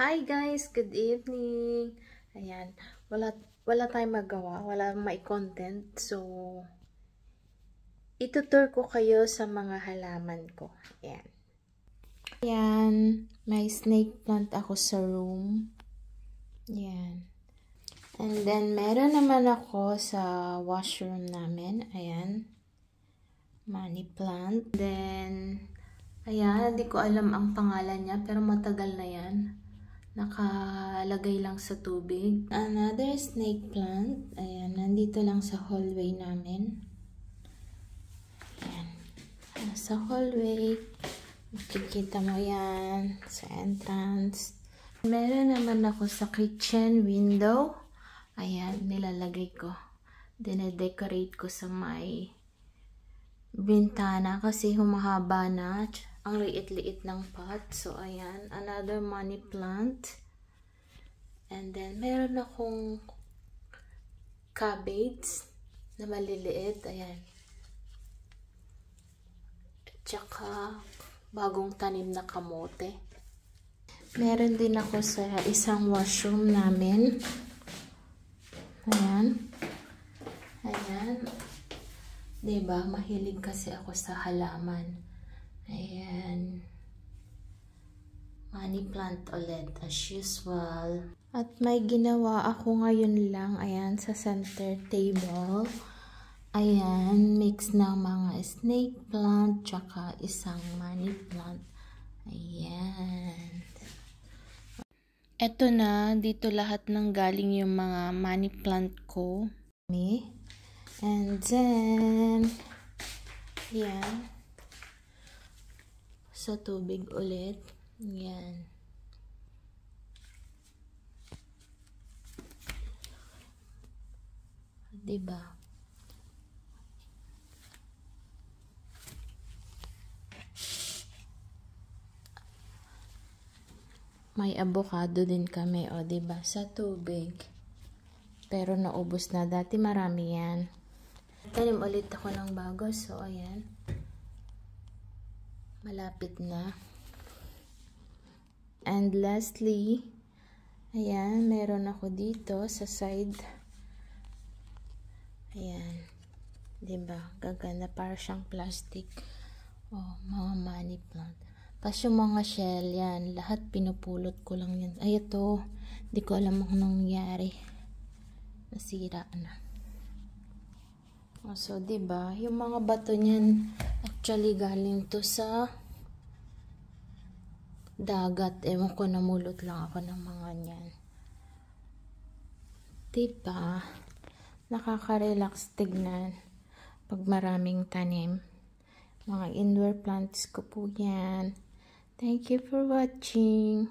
Hi guys, good evening. Ayan, wala tayong magawa, wala may content. So, itutur ko kayo sa mga halaman ko. Ayan. Ayan, may snake plant ako sa room. Ayan. And then, meron naman ako sa washroom namin. Ayan. Money plant. Then, ayan, hindi ko alam ang pangalan niya, pero matagal na yan. Nakalagay lang sa tubig. Another snake plant. Ayan, nandito lang sa hallway namin. Ayan. Sa hallway. Makikita mo yan sa entrance. Meron naman ako sa kitchen window. Ayan, nilalagay ko. Dine-decorate ko sa may bintana kasi humahaba na. Ang liit-liit ng pot. So, ayan. Another money plant. And then, meron akong cabbage na maliliit. Ayan. Tsaka, bagong tanim na kamote. Meron din ako sa isang washroom namin. Ayan. Ayan. Diba? Mahilig kasi ako sa halaman. Ayan. Money plant ulit as usual. At may ginawa ako ngayon lang. Ayan, sa center table. Ayan, mix ng mga snake plant tsaka isang money plant. Ayan. Eto na, dito lahat ng galing yung mga money plant ko. And then, ayan. Sa tubig ulit. Yan. Diba? May avocado din kami, o diba? Sa tubig. Pero naubos na. Dati marami yan. Tanim ulit ako ng bago. So, ayan. Malapit na. And lastly, ayan, meron ako dito sa side. Ayan. Diba? Gaganda. Para siyang plastic. Oh, mga money plant. Tapos yung mga shell, yan. Lahat pinupulot ko lang yan. Ay, ito. Hindi ko alam kung nangyari. Nasira na. Oh, so, diba? Yung mga bato niyan, actually galing to sa dagat. Ewan ko, namulot lang ako ng mga niyan. Diba? Nakaka-relax tignan pag maraming tanim. Mga indoor plants ko po yan. Thank you for watching.